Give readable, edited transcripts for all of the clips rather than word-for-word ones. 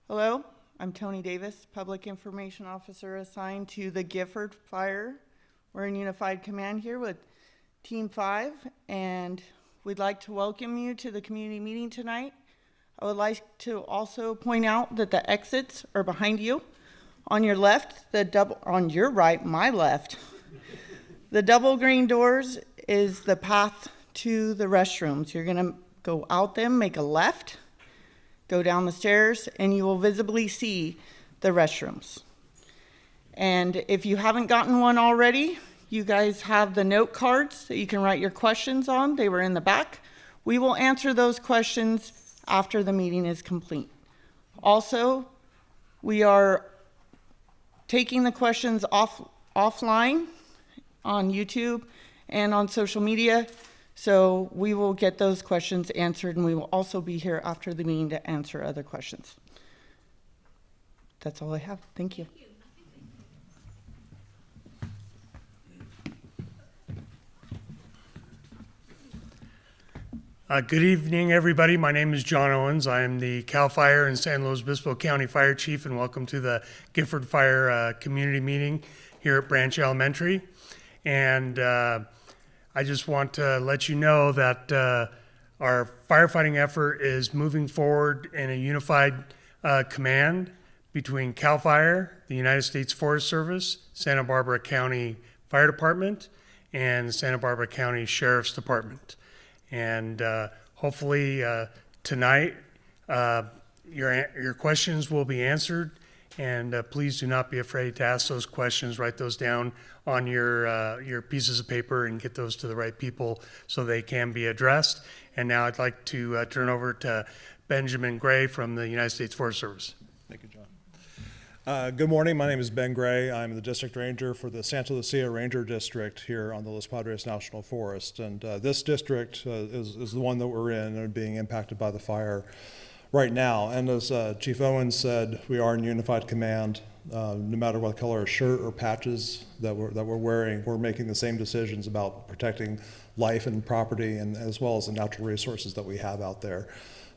Hello, I'm Tony Davis, Public Information Officer assigned to the Gifford Fire. We're in Unified Command here with Team 5, and we'd like to welcome you to the community meeting tonight. I would like to also point out that the exits are behind you. On your left, on your right, my left, the double green doors is the path to the restrooms. You're gonna go out them, make a left, go down the stairs, and you will visibly see the restrooms. And if you haven't gotten one already, you guys have the note cards that you can write your questions on. They were in the back. We will answer those questions after the meeting is complete. Also, we are taking the questions offline on YouTube and on social media. So we will get those questions answered, and we will also be here after the meeting to answer other questions. That's all I have. Thank you. Good evening, everybody. My name is John Owens. I am the CAL FIRE and San Luis Obispo County Fire Chief, and welcome to the Gifford Fire Community Meeting here at Branch Elementary. And I just want to let you know that our firefighting effort is moving forward in a unified command between CAL FIRE, the United States Forest Service, Santa Barbara County Fire Department, and Santa Barbara County Sheriff's Department. And hopefully tonight your questions will be answered, and please do not be afraid to ask those questions. Write those down on your pieces of paper and get those to the right people so they can be addressed. And now I'd like to turn over to Benjamin Gray from the United States Forest Service. Thank you, John. Good morning. My name is Ben Gray. I'm the District Ranger for the Santa Lucia Ranger District here on the Los Padres National Forest. And this district is the one that we're in and being impacted by the fire right now. And as Chief Owens said, we are in unified command. No matter what color of shirt or patches that we're wearing, we're making the same decisions about protecting life and property, and as well as the natural resources that we have out there.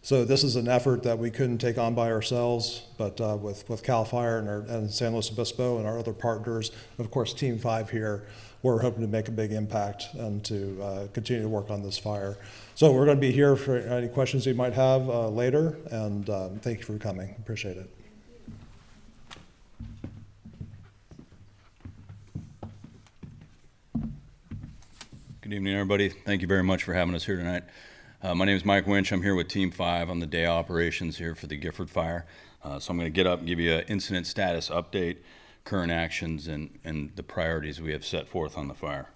So this is an effort that we couldn't take on by ourselves, but with CAL FIRE and San Luis Obispo and our other partners, of course Team 5 here, we're hoping to make a big impact and to continue to work on this fire. So we're going to be here for any questions you might have later, and thank you for coming. Appreciate it. Good evening, everybody. Thank you very much for having us here tonight. My name is Mike Winch. I'm here with Team 5 on the day operations here for the Gifford Fire. So I'm going to get up and give you an incident status update, current actions, and the priorities we have set forth on the fire.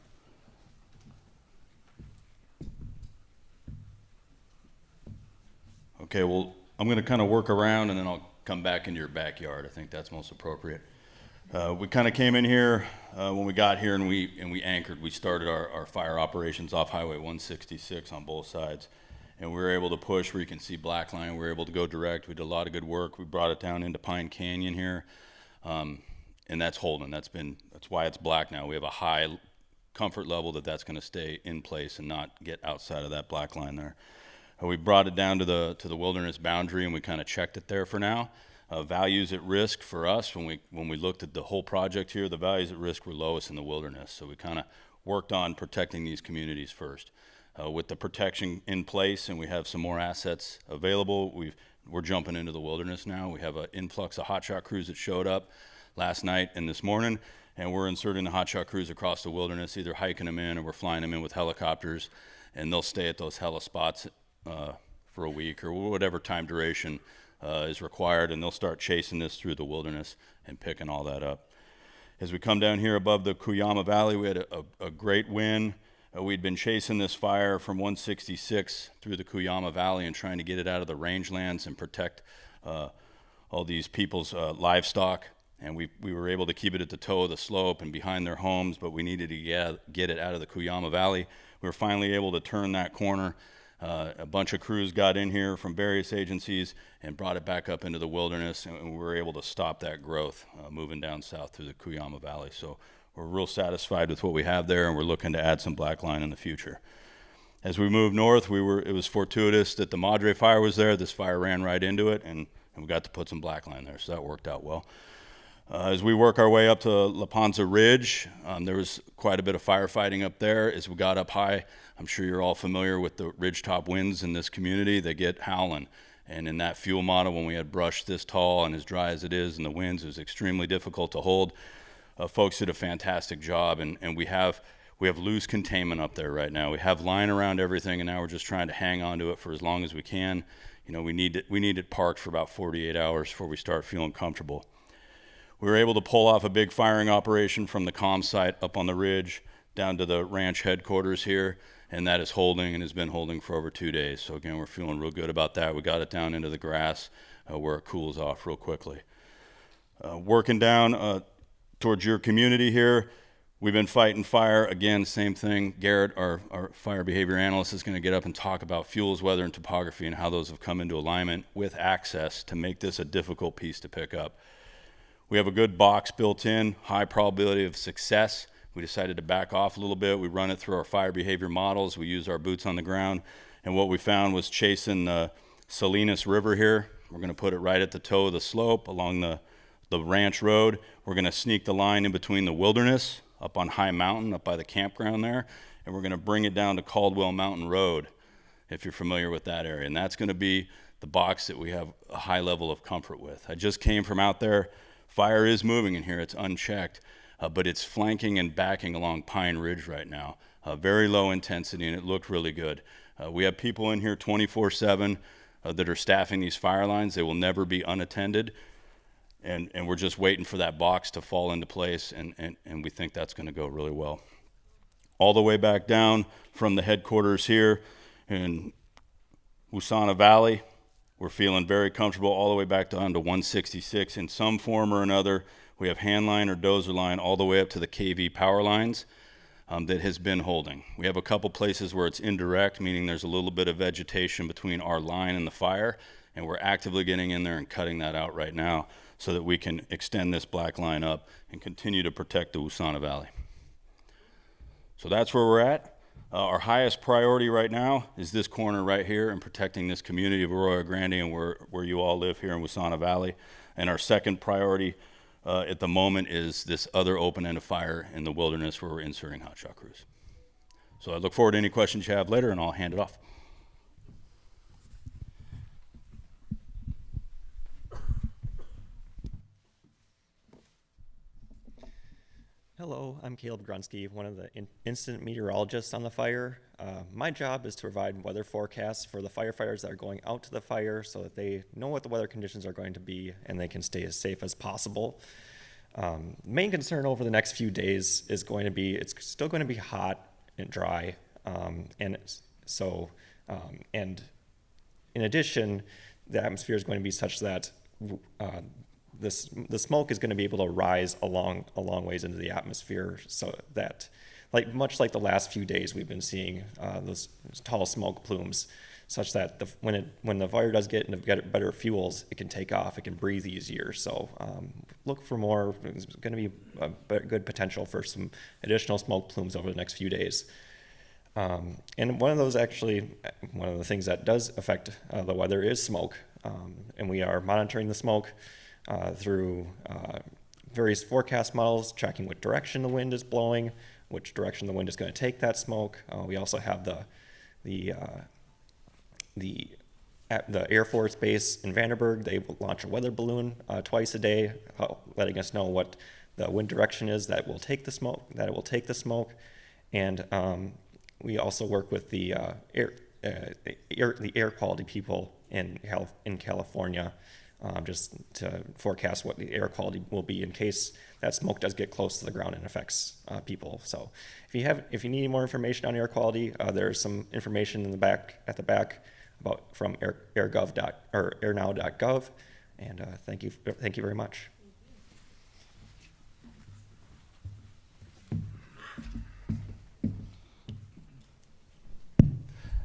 Okay, well, I'm going to kind of work around and then I'll come back into your backyard. I think that's most appropriate. We kind of came in here when we got here and we anchored. We started our fire operations off Highway 166 on both sides, and we were able to push where you can see Black Line. We were able to go direct. We did a lot of good work. We brought it down into Pine Canyon here, and that's holding. That's why it's black now. We have a high comfort level that's going to stay in place and not get outside of that Black Line there. We brought it down to the wilderness boundary, and we kind of checked it there for now. Values at risk for us, when we looked at the whole project here, the values at risk were lowest in the wilderness. So we kind of worked on protecting these communities first. With the protection in place and we have some more assets available, we're jumping into the wilderness now. We have an influx of hotshot crews that showed up last night and this morning, and we're inserting the hotshot crews across the wilderness, either hiking them in or we're flying them in with helicopters, and they'll stay at those heli spots for a week or whatever time duration is required, and they'll start chasing this through the wilderness and picking all that up. As we come down here above the Cuyama Valley, we had a great wind. We'd been chasing this fire from 166 through the Cuyama Valley and trying to get it out of the rangelands and protect all these people's livestock. And we were able to keep it at the toe of the slope and behind their homes, but we needed to get it out of the Cuyama Valley. We were finally able to turn that corner. A bunch of crews got in here from various agencies and brought it back up into the wilderness, and we were able to stop that growth moving down south through the Cuyama Valley. So we're real satisfied with what we have there, and we're looking to add some black line in the future. As we moved north, it was fortuitous that the Madre fire was there. This fire ran right into it, and and we got to put some black line there, so that worked out well. As we work our way up to La Panza Ridge, there was quite a bit of firefighting up there. As we got up high, I'm sure you're all familiar with the ridgetop winds in this community. They get howling. And in that fuel model, when we had brush this tall and as dry as it is, and the winds, it was extremely difficult to hold. Folks did a fantastic job, and we have loose containment up there right now. We have line around everything, and now we're just trying to hang on to it for as long as we can. You know, we need it parked for about 48 hours before we start feeling comfortable. We were able to pull off a big firing operation from the comm site up on the ridge down to the ranch headquarters here, and that is holding and has been holding for over 2 days. So again, we're feeling real good about that. We got it down into the grass where it cools off real quickly. Working down towards your community here, we've been fighting fire. Again, same thing. Garrett, our fire behavior analyst, is going to get up and talk about fuels, weather, and topography and how those have come into alignment with access to make this a difficult piece to pick up. We have a good box built in, high probability of success. We decided to back off a little bit. We run it through our fire behavior models. We use our boots on the ground. And what we found was chasing the Salinas River here. We're going to put it right at the toe of the slope along the ranch road. We're going to sneak the line in between the wilderness up on High Mountain, up by the campground there. And we're going to bring it down to Caldwell Mountain Road, if you're familiar with that area. And that's going to be the box that we have a high level of comfort with. I just came from out there. Fire is moving in here. It's unchecked. But it's flanking and backing along Pine Ridge right now. Very low intensity, and it looked really good. We have people in here 24/7 that are staffing these fire lines. They will never be unattended, and we're just waiting for that box to fall into place, and we think that's going to go really well. All the way back down from the headquarters here in Usana Valley, we're feeling very comfortable all the way back down to 166 in some form or another. We have hand line or dozer line all the way up to the KV power lines that has been holding. We have a couple places where it's indirect, meaning there's a little bit of vegetation between our line and the fire, and we're actively getting in there and cutting that out right now so that we can extend this black line up and continue to protect the Usana Valley. So that's where we're at. Our highest priority right now is this corner right here and protecting this community of Arroyo Grande and where you all live here in Usana Valley. And our second priority at the moment is this other open end of fire in the wilderness where we're inserting hot shot crews. So I look forward to any questions you have later, and I'll hand it off. Hello, I'm Caleb Grunsky, one of the incident meteorologists on the fire. My job is to provide weather forecasts for the firefighters that are going out to the fire so that they know what the weather conditions are going to be and they can stay as safe as possible. Main concern over the next few days is going to be, it's still going to be hot and dry. And in addition, the atmosphere is going to be such that the smoke is going to be able to rise a long ways into the atmosphere, so that, much like the last few days, we've been seeing those tall smoke plumes, such that when the fire does get into better fuels, it can take off, it can breathe easier. So look for more. There's going to be a good potential for some additional smoke plumes over the next few days. And one of the things that does affect the weather is smoke, and we are monitoring the smoke through various forecast models, tracking what direction the wind is blowing, which direction the wind is going to take that smoke. We also have the Air Force Base in Vandenberg. They will launch a weather balloon twice a day, letting us know what the wind direction is that will take the smoke. And we also work with the air quality people in California, just to forecast what the air quality will be in case that smoke does get close to the ground and affects people. So if you need more information on air quality, there's some information at the back from airnow.gov. And thank you very much.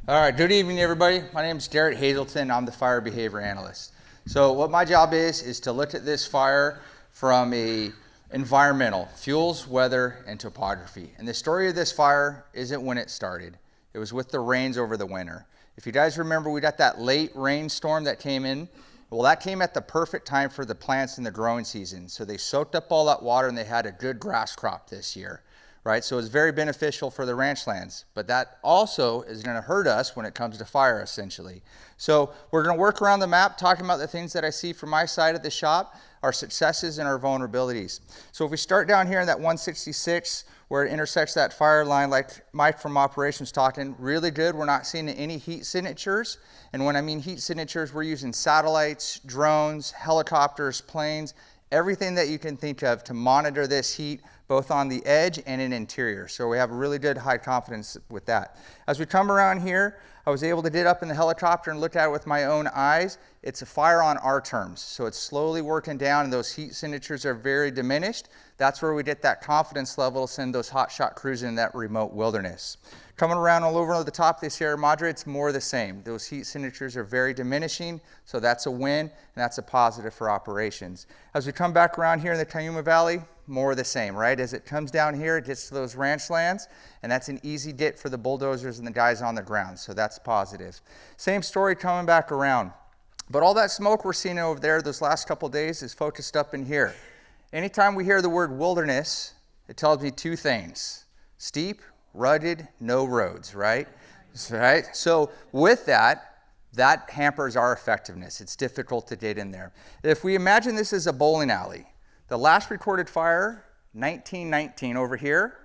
All right, good evening, everybody. My name is Garrett Hazelton. I'm the fire behavior analyst. So what my job is to look at this fire from a environmental, fuels, weather, and topography. And the story of this fire isn't when it started. It was with the rains over the winter. If you guys remember, we got that late rainstorm that came in Well, that came at the perfect time for the plants in the growing season. So they soaked up all that water and they had a good grass crop this year, right? So it's very beneficial for the ranch lands, but that also is going to hurt us when it comes to fire, essentially. So we're going to work around the map, talking about the things that I see from my side of the shop, our successes and our vulnerabilities. So if we start down here in that 166, where it intersects that fire line, like Mike from operations talking, really good. We're not seeing any heat signatures. And when I mean heat signatures, we're using satellites, drones, helicopters, planes, everything that you can think of to monitor this heat, both on the edge and in interior. So we have really good high confidence with that. As we come around here, I was able to get up in the helicopter and look at it with my own eyes. It's a fire on our terms. So it's slowly working down and those heat signatures are very diminished. That's where we get that confidence level to send those hot shot crews in that remote wilderness. Coming around all over the top of the Sierra Madre, it's more the same. Those heat signatures are very diminishing, so that's a win, and that's a positive for operations. As we come back around here in the Cayuma Valley, more of the same, right? As it comes down here, it gets to those ranch lands, and that's an easy get for the bulldozers and the guys on the ground, so that's positive. Same story coming back around. But all that smoke we're seeing over there those last couple days is focused up in here. Anytime we hear the word wilderness, it tells me two things: steep, rugged, no roads, right? Right? So with that hampers our effectiveness. It's difficult to get in there. If we imagine this as a bowling alley, the last recorded fire, 1919 over here,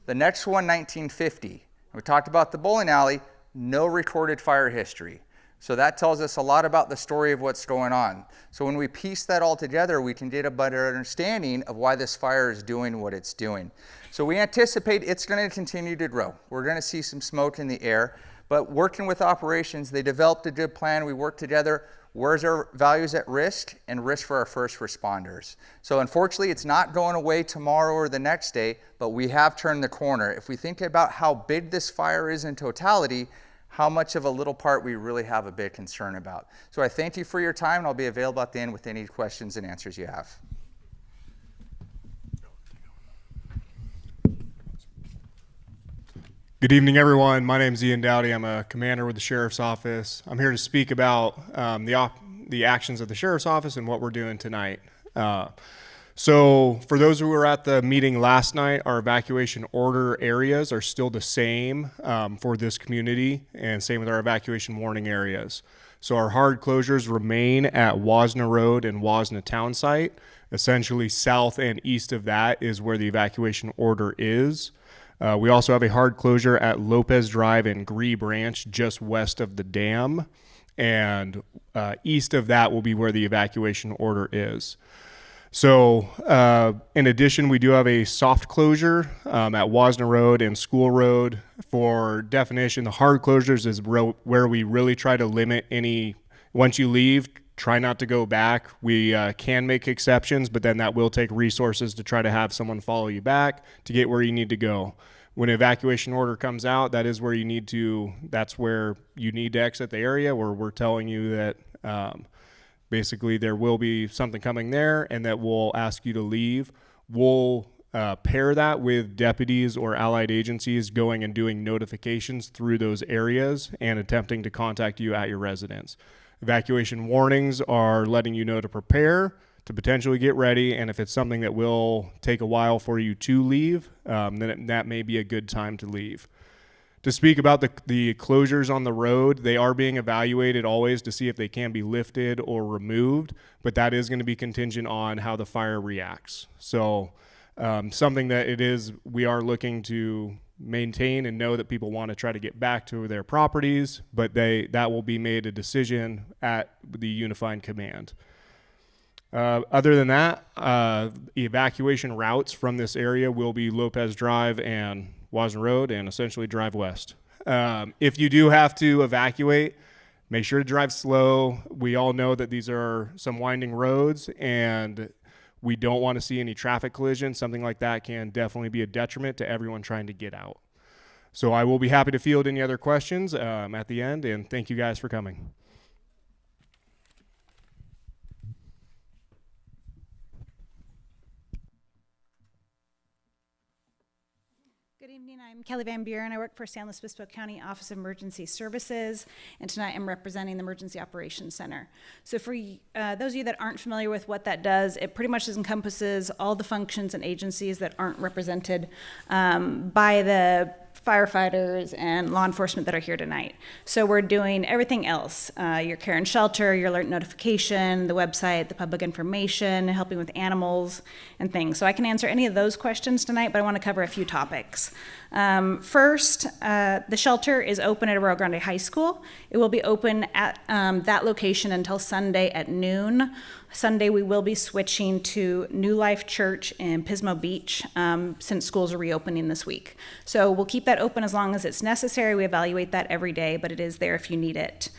the next one, 1950. We talked about the bowling alley, no recorded fire history. So that tells us a lot about the story of what's going on. So when we piece that all together, we can get a better understanding of why this fire is doing what it's doing. So we anticipate it's going to continue to grow. We're going to see some smoke in the air, but working with operations, they developed a good plan. We worked together. Where's our values at risk and risk for our first responders? So unfortunately, it's not going away tomorrow or the next day, but we have turned the corner. If we think about how big this fire is in totality, how much of a little part we really have a big concern about. So I thank you for your time, and I'll be available at the end with any questions and answers you have. Good evening, everyone. My name is Ian Dowdy. I'm a commander with the Sheriff's Office. I'm here to speak about the actions of the Sheriff's Office and what we're doing tonight. So for those who were at the meeting last night, our evacuation order areas are still the same for this community, and same with our evacuation warning areas. So our hard closures remain at Wasna Road and Wasna Town Site. Essentially south and east of that is where the evacuation order is. We also have a hard closure at Lopez Drive and Gree Branch just west of the dam, and east of that will be where the evacuation order is. So in addition, we do have a soft closure at Wasna Road and School Road. For definition, the hard closures is where we really try to limit any, once you leave, try not to go back. We can make exceptions, but then that will take resources to try to have someone follow you back to get where you need to go. When an evacuation order comes out, that's where you need to exit the area, where we're telling you that basically there will be something coming there and that we'll ask you to leave. We'll pair that with deputies or allied agencies going and doing notifications through those areas and attempting to contact you at your residence. Evacuation warnings are letting you know to prepare, to potentially get ready, and if it's something that will take a while for you to leave, then that may be a good time to leave. To speak about the closures on the road, they are being evaluated always to see if they can be lifted or removed, but that is going to be contingent on how the fire reacts. So something that we are looking to maintain and know that people want to try to get back to their properties, but that will be made a decision at the Unified Command. Other than that, evacuation routes from this area will be Lopez Drive and Wasna Road and essentially drive west. If you do have to evacuate, make sure to drive slow. We all know that these are some winding roads and we don't want to see any traffic collisions. Something like that can definitely be a detriment to everyone trying to get out. So I will be happy to field any other questions at the end, and thank you guys for coming. Good evening. evening. I'm Kelly Van Buren. I work for San Luis Obispo County Office of Emergency Services, and tonight I'm representing the Emergency Operations Center. So for those of you that aren't familiar with what that does, it pretty much encompasses all the functions and agencies that aren't represented by the firefighters and law enforcement that are here tonight. So we're doing everything else, your care and shelter, your alert notification, the website, the public information, helping with animals and things. So I can answer any of those questions tonight, but I want to cover a few topics. First, the shelter is open at Arroyo Grande High School. It will be open at that location until Sunday at noon. Sunday, we will be switching to New Life Church in Pismo Beach since schools are reopening this week. So we'll keep that open as long as it's necessary. We evaluate that every day, but it is there if you need it.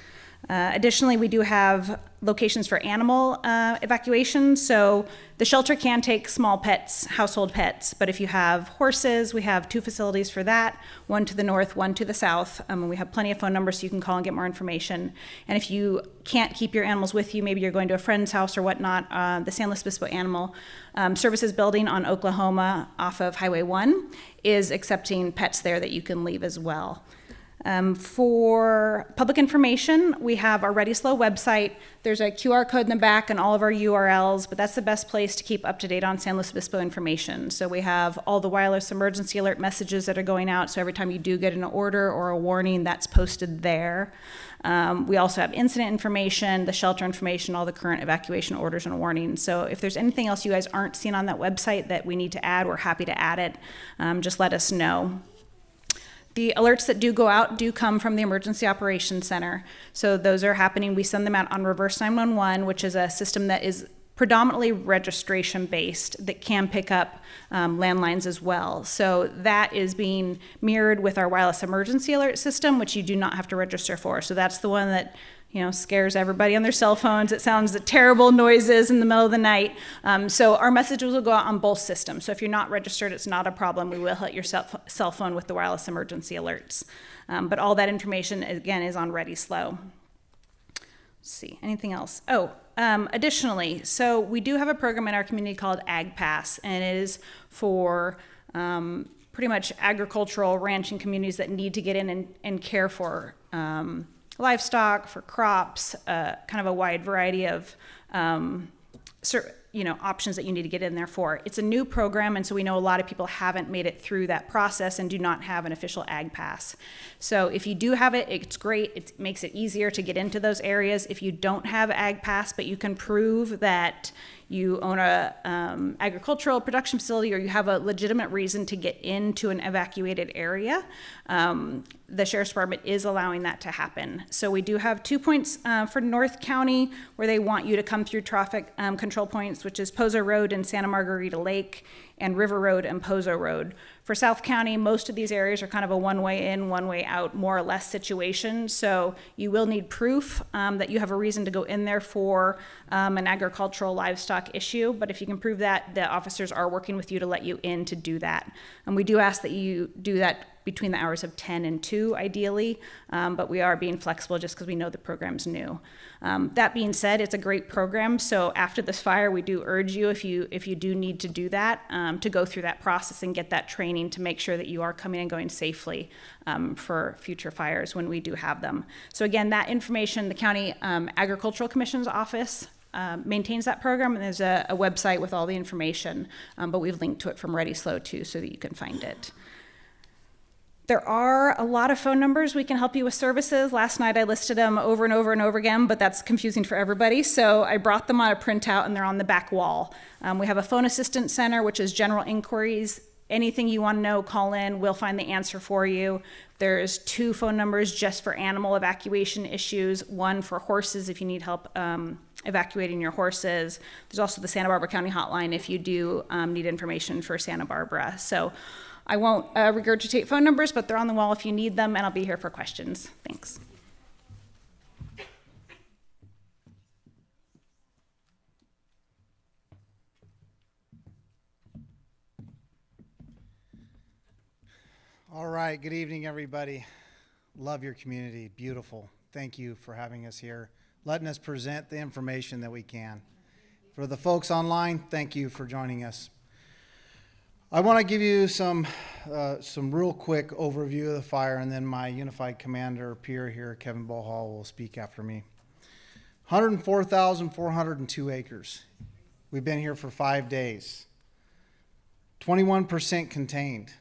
Additionally, we do have locations for animal evacuation. So the shelter can take small pets, household pets, but if you have horses, we have 2 facilities for that, one to the north, one to the south. We have plenty of phone numbers so you can call and get more information. And if you can't keep your animals with you, maybe you're going to a friend's house or whatnot, the San Luis Obispo Animal Services Building on Oklahoma off of Highway 1 is accepting pets there that you can leave as well. For public information, we have our Ready Slow website. There's a QR code in the back and all of our URLs, but that's the best place to keep up to date on San Luis Obispo information. So we have all the wireless emergency alert messages that are going out. So every time you do get an order or a warning, that's posted there. We also have incident information, the shelter information, all the current evacuation orders and warnings. So if there's anything else you guys aren't seeing on that website that we need to add, we're happy to add it. Just let us know. The alerts that do go out do come from the Emergency Operations Center. So those are happening. We send them out on Reverse 911, which is a system that is predominantly registration based that can pick up landlines as well. So that is being mirrored with our wireless emergency alert system, which you do not have to register for. So that's the one that scares everybody on their cell phones. It sounds terrible noises in the middle of the night. So our messages will go out on both systems. So if you're not registered, it's not a problem. We will hit your cell phone with the wireless emergency alerts. But all that information, again, is on Ready Slow. Let's see, anything else? Additionally, so we do have a program in our community called Ag Pass, and it is for pretty much agricultural ranching communities that need to get in and care for livestock, for crops, kind of a wide variety of options that you need to get in there for. It's a new program, and so we know a lot of people haven't made it through that process and do not have an official Ag Pass. So if you do have it, it's great. It makes it easier to get into those areas. If you don't have Ag Pass, but you can prove that you own a agricultural production facility or you have a legitimate reason to get into an evacuated area, the Sheriff's Department is allowing that to happen. So we do have 2 points for North County where they want you to come through traffic control points, which is Pozo Road and Santa Margarita Lake, and River Road and Pozo Road. For South County, most of these areas are kind of a one-way in, one-way out, more or less situation. So you will need proof that you have a reason to go in there for an agricultural livestock issue. But if you can prove that, the officers are working with you to let you in to do that. And we do ask that you do that between the hours of 10 and 2, ideally, but we are being flexible just because we know the program's new. That being said, it's a great program, so after this fire, we do urge you, if you do need to do that, to go through that process and get that training to make sure that you are coming and going safely for future fires when we do have them. So again, that information, the County Agricultural Commission's office maintains that program, and there's a website with all the information, but we've linked to it from Ready Slow too, so that you can find it. There are a lot of phone numbers we can help you with services. Last night I listed them over and over and over again, but that's confusing for everybody. So I brought them on a printout and they're on the back wall. We have a phone assistance center, which is general inquiries. Anything you want to know, call in, we'll find the answer for you. There's 2 phone numbers just for animal evacuation issues, 1 for horses if you need help evacuating your horses. There's also the Santa Barbara County hotline if you do need information for Santa Barbara. So I won't regurgitate phone numbers, but they're on the wall if you need them, and I'll be here for questions. Thanks. All right, good evening, everybody. Love your community, beautiful. Thank you for having us here, letting us present the information that we can. For the folks online, thank you for joining us. I want to give you some real quick overview of the fire, and then my unified commander peer here, Kevin Bohall, will speak after me. 104,402 acres. We've been here for 5 days. 21% contained.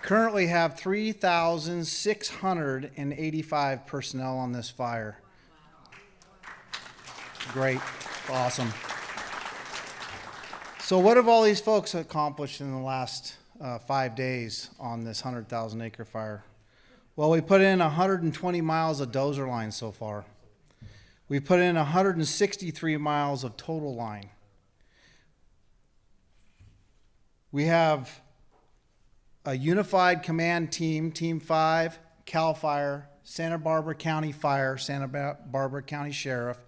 Currently have 3,685 personnel on this fire. Great, awesome. So what have all these folks accomplished in the last 5 days on this 100,000 acre fire? Well, we put in 120 miles of dozer line so far. We put in 163 miles of total line. We have a unified command team, Team 5, CAL FIRE, Santa Barbara County Fire, Santa Barbara County Sheriff,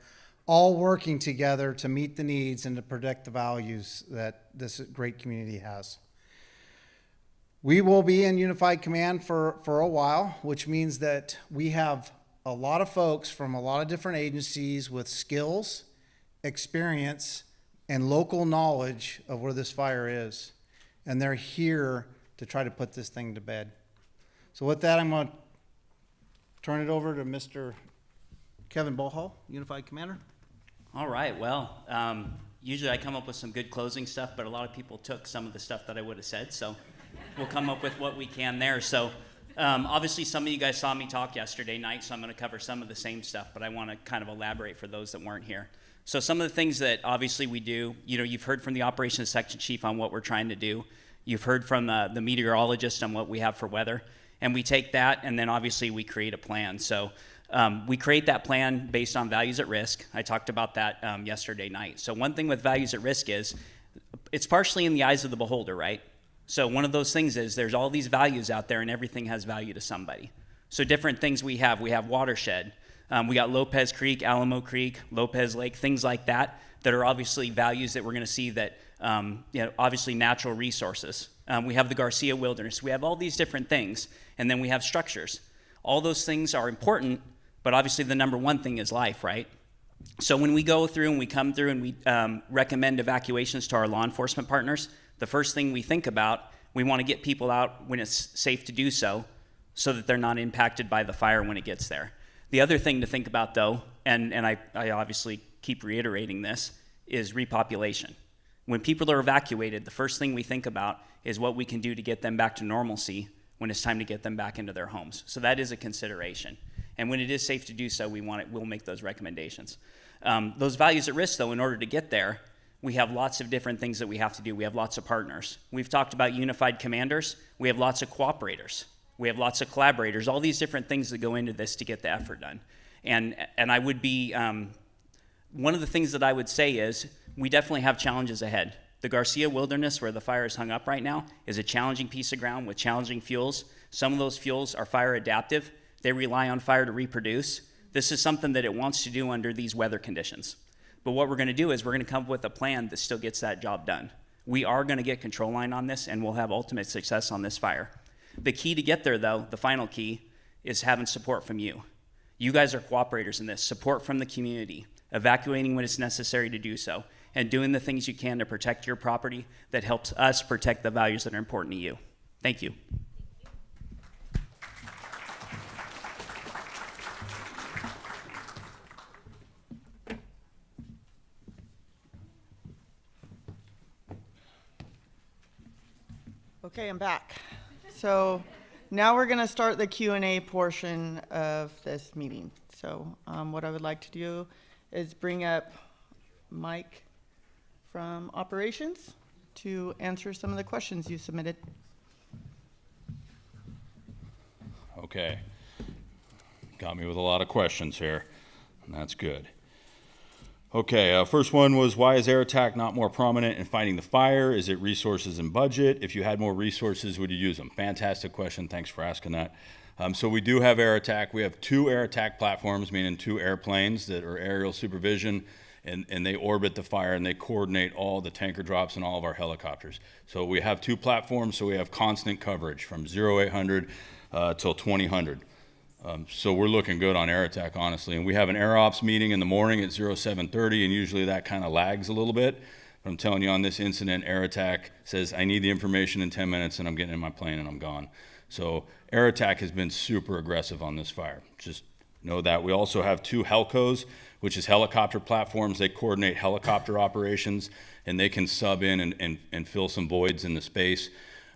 all working together to meet the needs and to protect the values that this great community has. We will be in unified command for a while, which means that we have a lot of folks from a lot of different agencies with skills, experience, and local knowledge of where this fire is. And they're here to try to put this thing to bed. So with that, I'm going to turn it over to Mr. Kevin Bohall, Unified Commander. All right, well, usually I come up with some good closing stuff, but a lot of people took some of the stuff that I would have said, so we'll come up with what we can there. So obviously some of you guys saw me talk yesterday night, so I'm going to cover some of the same stuff, but I want to kind of elaborate for those that weren't here. So some of the things that obviously we do, you've heard from the operations section chief on what we're trying to do. You've heard from the meteorologist on what we have for weather, and we take that and then obviously we create a plan. So we create that plan based on values at risk. I talked about that yesterday night. So one thing with values at risk is it's partially in the eyes of the beholder, right? So one of those things is there's all these values out there and everything has value to somebody. So different things we have watershed. We got Lopez Creek, Alamo Creek, Lopez Lake, things like that are obviously values that we're going to see that, obviously natural resources. We have the Garcia Wilderness. We have all these different things, and then we have structures. All those things are important, but obviously the number one thing is life, right? So when we go through and we come through and we recommend evacuations to our law enforcement partners, the first thing we think about, we want to get people out when it's safe to do so that they're not impacted by the fire when it gets there. The other thing to think about, though, and I obviously keep reiterating this, is repopulation. When people are evacuated, the first thing we think about is what we can do to get them back to normalcy when it's time to get them back into their homes. So that is a consideration. And when it is safe to do so, we'll make those recommendations. Those values at risk, though, in order to get there, we have lots of different things that we have to do. We have lots of partners. We've talked about unified commanders. We have lots of cooperators. We have lots of collaborators, all these different things that go into this to get the effort done. And I would be, one of the things that I would say is we definitely have challenges ahead. The Garcia Wilderness, where the fire is hung up right now, is a challenging piece of ground with challenging fuels. Some of those fuels are fire adaptive. They rely on fire to reproduce. This is something that it wants to do under these weather conditions. But what we're going to do is we're going to come up with a plan that still gets that job done. We are going to get control line on this, and we'll have ultimate success on this fire. The key to get there, though, the final key, is having support from you. You guys are cooperators in this. Support from the community, evacuating when it's necessary to do so, and doing the things you can to protect your property that helps us protect the values that are important to you. Thank you. Okay, I'm back. So now we're going to start the Q&A portion of this meeting. So what I would like to do is bring up Mike from operations to answer some of the questions you submitted. Okay. Got me with a lot of questions here, and that's good. Okay, first one was, why is air attack not more prominent in fighting the fire? Is it resources and budget? If you had more resources, would you use them? Fantastic question. Thanks for asking that. So we do have air attack. We have 2 air attack platforms, meaning 2 airplanes that are aerial supervision, and they orbit the fire and they coordinate all the tanker drops and all of our helicopters. So we have 2 platforms, so we have constant coverage from 0800 till 2000. So we're looking good on air attack, honestly. And we have an air ops meeting in the morning at 07:30, and usually that kind of lags a little bit. But I'm telling you, on this incident, air attack says, I need the information in 10 minutes, and I'm getting in my plane and I'm gone. So air attack has been super aggressive on this fire. Just know that. We also have 2 Helcos, which is helicopter platforms. They coordinate helicopter operations, and they can sub in and fill some voids in the space.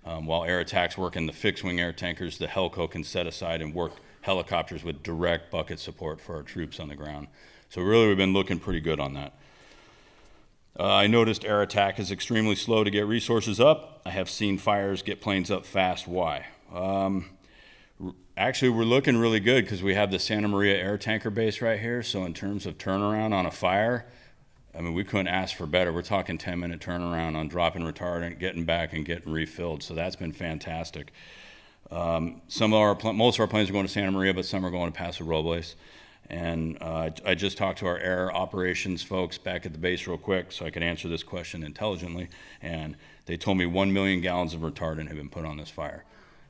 While air attacks work in the fixed-wing air tankers, the Helco can set aside and work helicopters with direct bucket support for our troops on the ground. So really, we've been looking pretty good on that. I noticed air attack is extremely slow to get resources up. I have seen fires get planes up fast. Why? Actually, we're looking really good because we have the Santa Maria air tanker base right here. So in terms of turnaround on a fire, I mean, we couldn't ask for better. We're talking 10-minute turnaround on dropping retardant, getting back, and getting refilled. So that's been fantastic. Most of our planes are going to Santa Maria, but some are going to Paso Robles. And I just talked to our air operations folks back at the base real quick so I could answer this question intelligently. And they told me 1 million gallons of retardant have been put on this fire.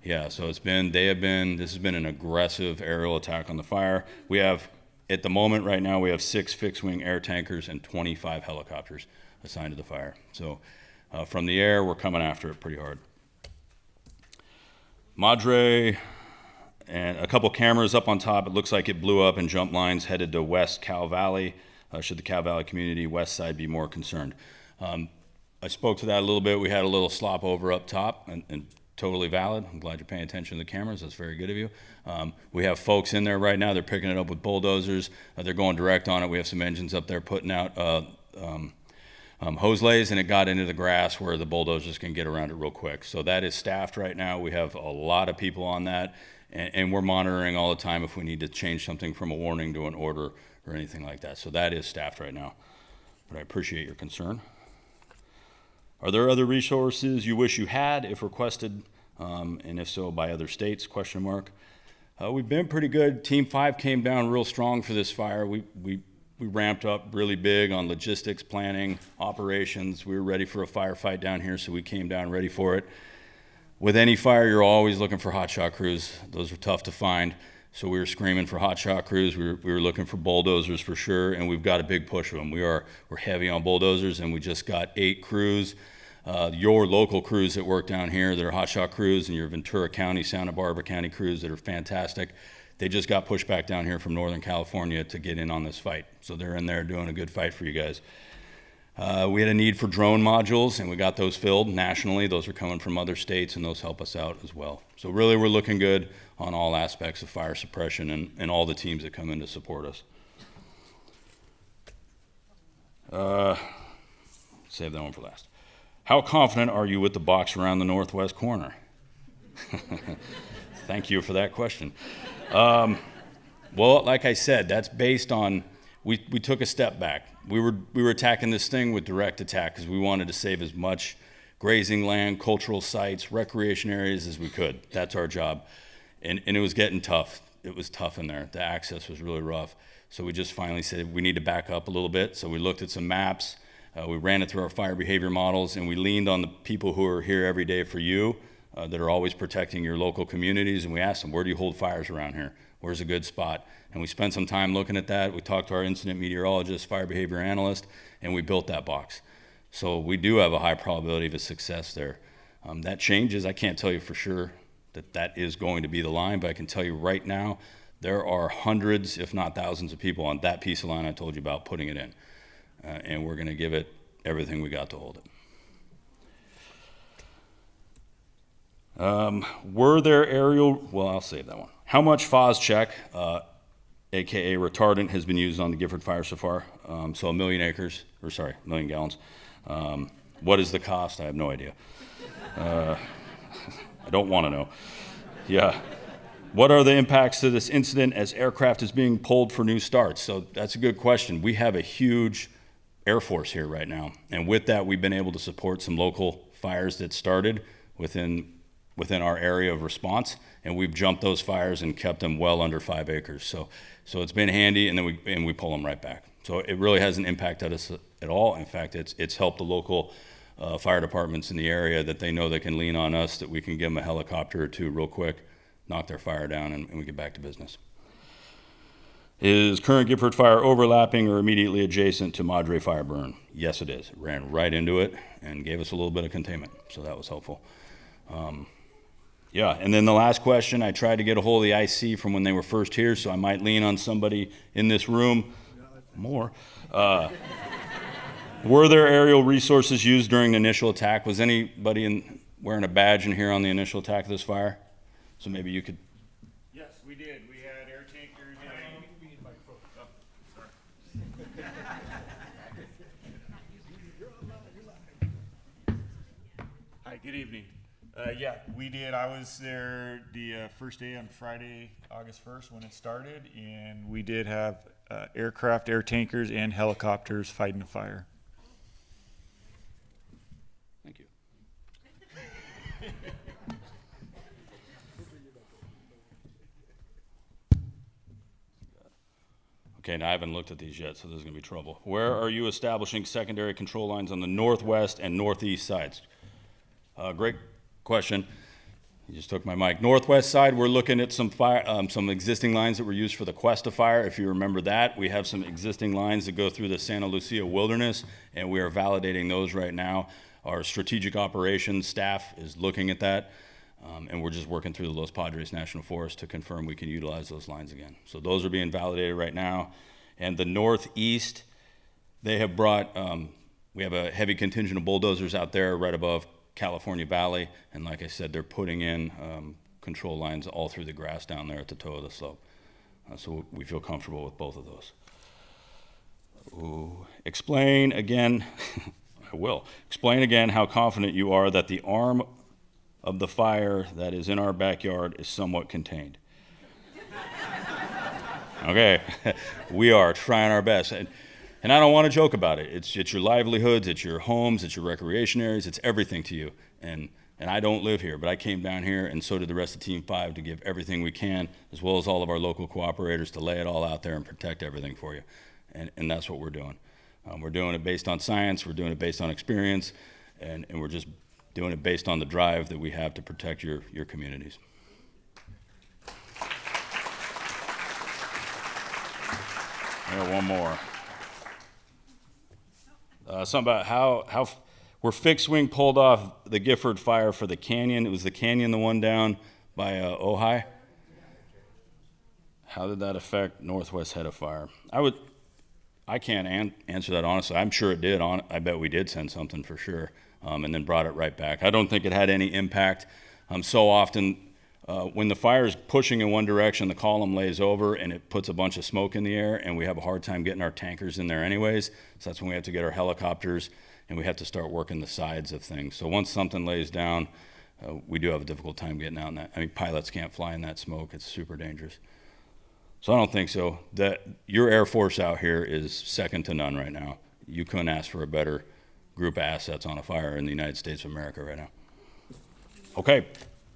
Yeah, so this has been an aggressive aerial attack on the fire. We have, at the moment right now, we have 6 fixed-wing air tankers and 25 helicopters assigned to the fire. So from the air, we're coming after it pretty hard. Madre, and a couple cameras up on top. It looks like it blew up, and jump lines headed to West Cal Valley. Should the Cal Valley community west side be more concerned? I spoke to that a little bit. We had a little slop over up top, and totally valid. I'm glad you're paying attention to the cameras. That's very good of you. We have folks in there right now. They're picking it up with bulldozers. They're going direct on it. We have some engines up there putting out hose lays, and it got into the grass where the bulldozers can get around it real quick. So that is staffed right now. We have a lot of people on that, and we're monitoring all the time if we need to change something from a warning to an order or anything like that. So that is staffed right now. But I appreciate your concern. Are there other resources you wish you had if requested, and if so, by other states, ? We've been pretty good. Team 5 came down real strong for this fire. We ramped up really big on logistics, planning, operations. We were ready for a firefight down here, so we came down ready for it. With any fire, you're always looking for hotshot crews. Those are tough to find, so we were screaming for hotshot crews. We were looking for bulldozers for sure, and we've got a big push of them. We're heavy on bulldozers, and we just got 8 crews. Your local crews that work down here that are hotshot crews, and your Ventura County, Santa Barbara County crews that are fantastic. They just got pushed back down here from Northern California to get in on this fight. So they're in there doing a good fight for you guys. We had a need for drone modules, and we got those filled nationally. Those are coming from other states, and those help us out as well. So really, we're looking good on all aspects of fire suppression and all the teams that come in to support us. Save that one for last. How confident are you with the box around the northwest corner? Thank you for that question. Well, like I said, that's based on, we took a step back. We were attacking this thing with direct attack because we wanted to save as much grazing land, cultural sites, recreation areas as we could. That's our job. And it was getting tough. It was tough in there. The access was really rough. So we just finally said we need to back up a little bit. So we looked at some maps. We ran it through our fire behavior models, and we leaned on the people who are here every day for you, that are always protecting your local communities, and we asked them, where do you hold fires around here? Where's a good spot? And we spent some time looking at that. We talked to our incident meteorologist, fire behavior analyst, and we built that box. So we do have a high probability of a success there. That changes. I can't tell you for sure that is going to be the line, but I can tell you right now, there are hundreds, if not thousands of people on that piece of line I told you about putting it in. And we're going to give it everything we got to hold it. Were there aerial, well, I'll save that one. How much FOS check, AKA retardant, has been used on the Gifford fire so far? So 1 million gallons. What is the cost? I have no idea. I don't want to know. Yeah. What are the impacts to this incident as aircraft is being pulled for new starts? So that's a good question. We have a huge Air Force here right now. And with that, we've been able to support some local fires that started within our area of response. And we've jumped those fires and kept them well under 5 acres. So it's been handy, and then we pull them right back. So it really hasn't impacted us at all. In fact, it's helped the local fire departments in the area that they know they can lean on us, that we can give them a helicopter or two real quick, knock their fire down, and we get back to business. Is current Gifford fire overlapping or immediately adjacent to Madre fire burn? Yes, it is. It ran right into it and gave us a little bit of containment, so that was helpful. Yeah, and then the last question, I tried to get a hold of the IC from when they were first here, so I might lean on somebody in this room more. Were there aerial resources used during the initial attack? Was anybody wearing a badge in here on the initial attack of this fire? So maybe you could. Yes, we did. We had air tankers. Hi, good evening. Yeah, we did. I was there the first day on Friday, August 1st when it started, and we did have aircraft, air tankers, and helicopters fighting the fire. Thank you. Okay, now I haven't looked at these yet, so there's going to be trouble. Where are you establishing secondary control lines on the northwest and northeast sides? Great question. You just took my mic. Northwest side, we're looking at some existing lines that were used for the Cuesta fire. If you remember that, we have some existing lines that go through the Santa Lucia wilderness, and we are validating those right now. Our strategic operations staff is looking at that, and we're just working through the Los Padres National Forest to confirm we can utilize those lines again. So those are being validated right now. And the northeast, they have brought, we have a heavy contingent of bulldozers out there right above California Valley, and like I said, they're putting in control lines all through the grass down there at the toe of the slope. So we feel comfortable with both of those. Ooh. Explain again, I will, explain again how confident you are that the arm of the fire that is in our backyard is somewhat contained. Okay, we are trying our best. And I don't want to joke about it. It's your livelihoods, it's your homes, it's your recreation areas, it's everything to you. And I don't live here, but I came down here, and so did the rest of Team 5, to give everything we can, as well as all of our local cooperators, to lay it all out there and protect everything for you. And that's what we're doing. We're doing it based on science, we're doing it based on experience, and we're just doing it based on the drive that we have to protect your communities. One more. Something about how were fixed wing pulled off the Gifford fire for the canyon. It was the canyon, the one down by Ojai. How did that affect northwest head of fire? I can't answer that honestly. I'm sure it did. I bet we did send something for sure, and then brought it right back. I don't think it had any impact. So often, when the fire is pushing in one direction, the column lays over and it puts a bunch of smoke in the air, and we have a hard time getting our tankers in there anyways. So that's when we have to get our helicopters, and we have to start working the sides of things. So once something lays down, we do have a difficult time getting out in that. I mean, pilots can't fly in that smoke. It's super dangerous. So I don't think so. Your Air Force out here is second to none right now. You couldn't ask for a better group of assets on a fire in the United States of America right now. Okay,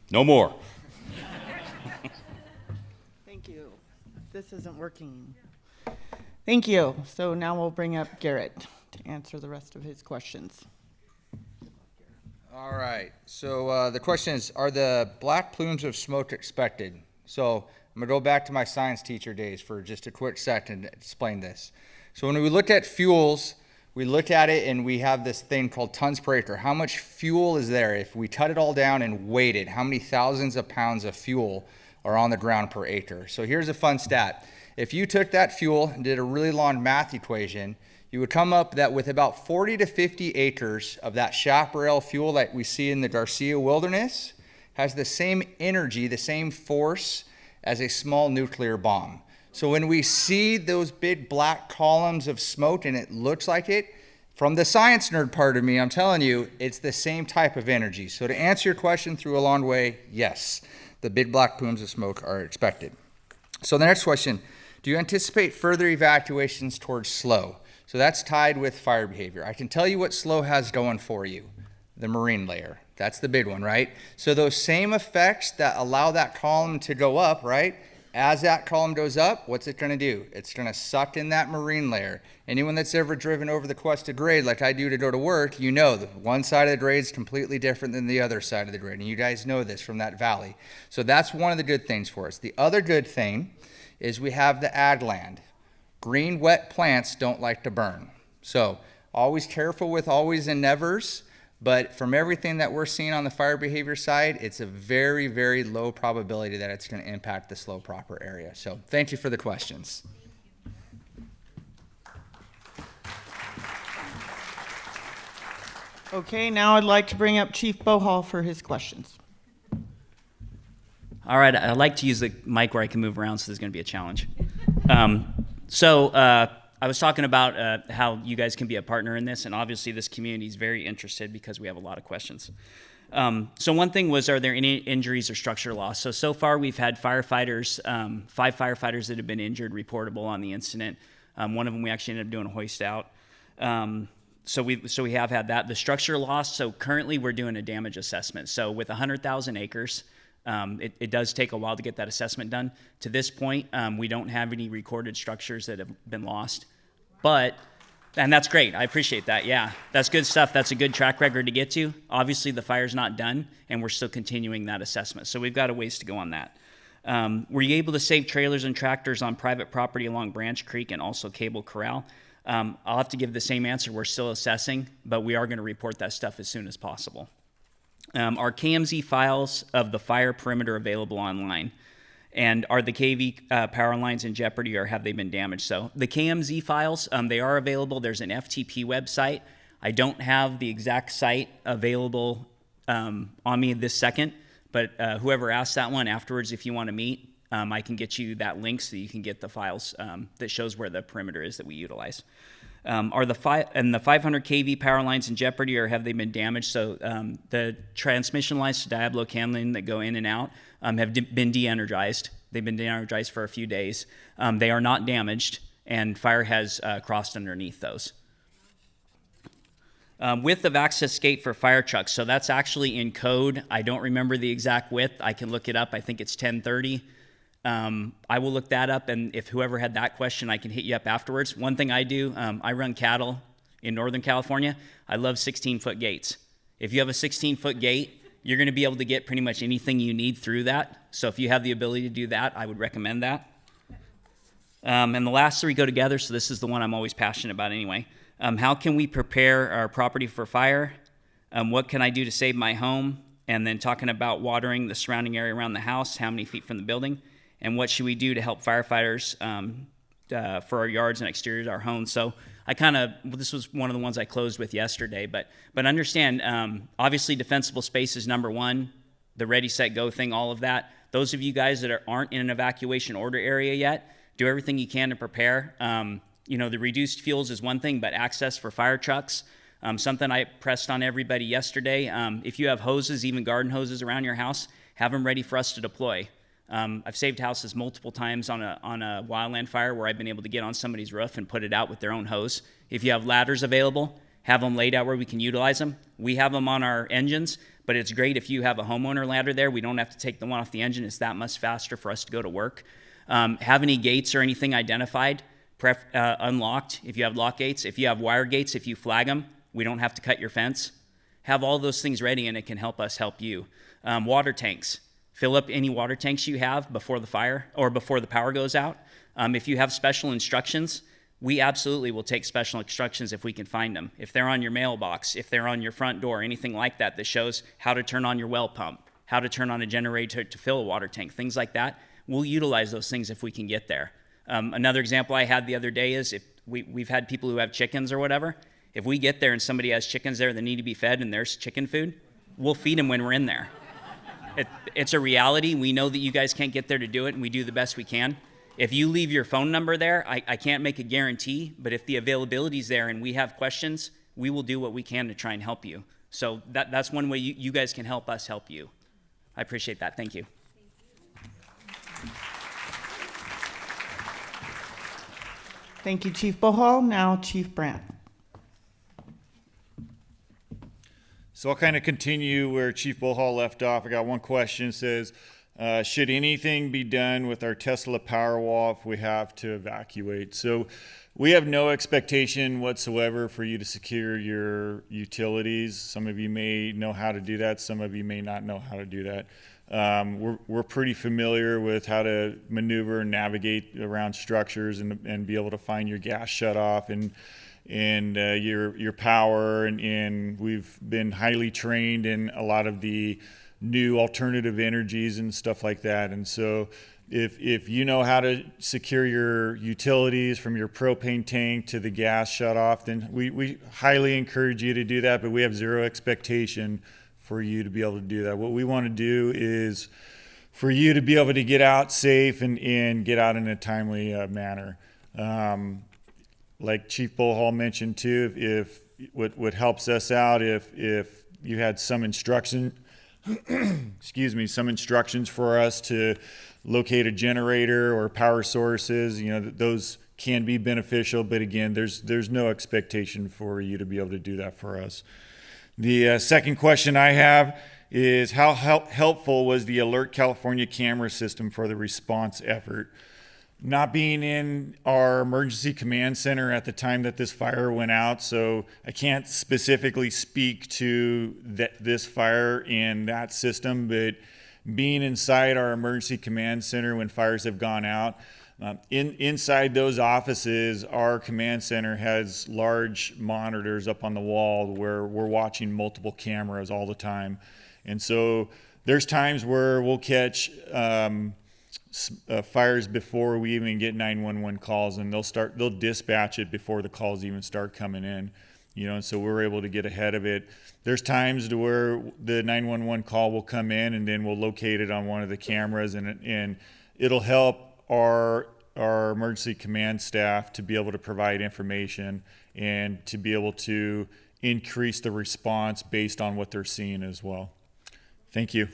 no more. Thank you. This isn't working. Thank you. So now we'll bring up Garrett to answer the rest of his questions. All right, so the question is, are the black plumes of smoke expected? So I'm gonna go back to my science teacher days for just a quick second to explain this. So when we looked at fuels, we looked at it and we have this thing called tons per acre. How much fuel is there? If we cut it all down and weighed it, how many thousands of pounds of fuel are on the ground per acre? So here's a fun stat. If you took that fuel and did a really long math equation, you would come up that with about 40 to 50 acres of that chaparral fuel that we see in the Garcia wilderness has the same energy, the same force as a small nuclear bomb. So when we see those big black columns of smoke and it looks like it, from the science nerd part of me, I'm telling you, it's the same type of energy. So to answer your question through a long way, yes, the big black plumes of smoke are expected. So the next question, do you anticipate further evacuations towards SLO? So that's tied with fire behavior. I can tell you what SLO has going for you, the marine layer. That's the big one, right? So those same effects that allow that column to go up, right? As that column goes up, what's it gonna do? It's gonna suck in that marine layer. Anyone that's ever driven over the Cuesta grade like I do to go to work, you know that one side of the grade is completely different than the other side of the grade. And you guys know this from that valley. So that's one of the good things for us. The other good thing is we have the ag land. Green, wet plants don't like to burn. So always careful with always and nevers, but from everything that we're seeing on the fire behavior side, it's a very, very low probability that it's going to impact the slow proper area. So thank you for the questions. Okay, now I'd like to bring up Chief Bohall for his questions. All right, I like to use the mic where I can move around, so there's going to be a challenge. I was talking about how you guys can be a partner in this, and obviously this community is very interested because we have a lot of questions. So one thing was, are there any injuries or structure loss? So far we've had firefighters, 5 firefighters that have been injured, reportable on the incident. One of them we actually ended up doing a hoist out. So we have had that. The structure loss, so currently we're doing a damage assessment. So with 100,000 acres, it does take a while to get that assessment done. To this point, we don't have any recorded structures that have been lost. And that's great. I appreciate that. Yeah, that's good stuff. That's a good track record to get to. Obviously, the fire's not done, and we're still continuing that assessment. So we've got a ways to go on that. Were you able to save trailers and tractors on private property along Branch Creek and also Cable Corral? I'll have to give the same answer. We're still assessing, but we are going to report that stuff as soon as possible. Are KMZ files of the fire perimeter available online? And are the KV power lines in jeopardy, or have they been damaged? So the KMZ files, they are available. There's an FTP website. I don't have the exact site available on me this second, but whoever asked that one afterwards, if you want to meet, I can get you that link so you can get the files that shows where the perimeter is that we utilize. Are the 500 kV power lines in jeopardy, or have they been damaged? So the transmission lines to Diablo Canyon that go in and out have been de-energized. They've been de-energized for a few days. They are not damaged, and fire has crossed underneath those. Width of access gate for fire trucks. So that's actually in code. I don't remember the exact width. I can look it up. I think it's 1030. I will look that up, and if whoever had that question, I can hit you up afterwards. One thing I do, I run cattle in Northern California. I love 16-foot gates. If you have a 16-foot gate, you're going to be able to get pretty much anything you need through that. So if you have the ability to do that, I would recommend that. And the last 3 go together, so this is the one I'm always passionate about anyway. How can we prepare our property for fire? What can I do to save my home? And then talking about watering the surrounding area around the house, how many feet from the building? And what should we do to help firefighters for our yards and exteriors of our homes? So this was one of the ones I closed with yesterday, but understand, obviously defensible space is number one, the ready, set, go thing, all of that. Those of you guys that aren't in an evacuation order area yet, do everything you can to prepare. The reduced fuels is one thing, but access for fire trucks, something I pressed on everybody yesterday. If you have hoses, even garden hoses around your house, have them ready for us to deploy. I've saved houses multiple times on a wildland fire where I've been able to get on somebody's roof and put it out with their own hose. If you have ladders available, have them laid out where we can utilize them. We have them on our engines, but it's great if you have a homeowner ladder there. We don't have to take the one off the engine. It's that much faster for us to go to work. Have any gates or anything identified, unlocked if you have lock gates. If you have wire gates, if you flag them, we don't have to cut your fence. Have all those things ready, and it can help us help you. Water tanks. Fill up any water tanks you have before the fire or before the power goes out. If you have special instructions, we absolutely will take special instructions if we can find them. If they're on your mailbox, if they're on your front door, anything like that that shows how to turn on your well pump, how to turn on a generator to fill a water tank, things like that, we'll utilize those things if we can get there. Another example I had the other day is if we've had people who have chickens or whatever. If we get there and somebody has chickens there that need to be fed and there's chicken food, we'll feed them when we're in there. It's a reality. We know that you guys can't get there to do it, and we do the best we can. If you leave your phone number there, I can't make a guarantee, but if the availability is there and we have questions, we will do what we can to try and help you. So that's one way you guys can help us help you. I appreciate that. Thank you. Thank you, Chief Bohall. Now, Chief Brandt. So I'll kind of continue where Chief Bohall left off. I got one question. It says, should anything be done with our Tesla Powerwall if we have to evacuate. So we have no expectation whatsoever for you to secure your utilities. Some of you may know how to do that. Some of you may not know how to do that. We're pretty familiar with how to maneuver and navigate around structures and be able to find your gas shut off and your power. And we've been highly trained in a lot of the new alternative energies and stuff like that. And so if you know how to secure your utilities from your propane tank to the gas shut off, then we highly encourage you to do that, but we have zero expectation for you to be able to do that. What we want to do is for you to be able to get out safe and get out in a timely manner. Like Chief Bullhall mentioned too, if what helps us out, if you had some instruction, some instructions for us to locate a generator or power sources, those can be beneficial, but again, there's no expectation for you to be able to do that for us. The second question I have is how helpful was the Alert California camera system for the response effort? Not being in our emergency command center at the time that this fire went out, so I can't specifically speak to this fire and that system, but being inside our emergency command center when fires have gone out, inside those offices, our command center has large monitors up on the wall where we're watching multiple cameras all the time. And so there's times where we'll catch fires before we even get 911 calls, and they'll dispatch it before the calls even start coming in. And so we're able to get ahead of it. There's times to where the 911 call will come in, and then we'll locate it on one of the cameras, and it'll help our emergency command staff to be able to provide information and to be able to increase the response based on what they're seeing as well. Thank you.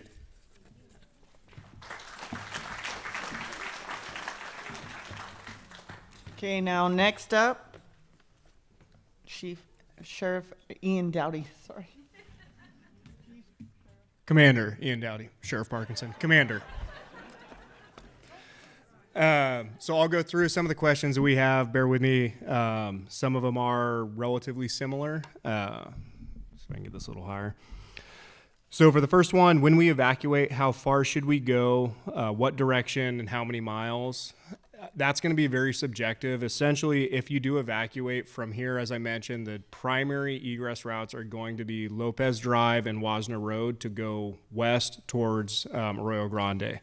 Okay, now next up, Sheriff Ian Dowdy, sorry. Commander Ian Dowdy, Sheriff Parkinson, Commander. So I'll go through some of the questions that we have. Bear with me. Some of them are relatively similar. So I can get this a little higher. So for the first one, when we evacuate, how far should we go? What direction and how many miles? That's going to be very subjective. Essentially, if you do evacuate from here, as I mentioned, the primary egress routes are going to be Lopez Drive and Wasner Road to go west towards Arroyo Grande.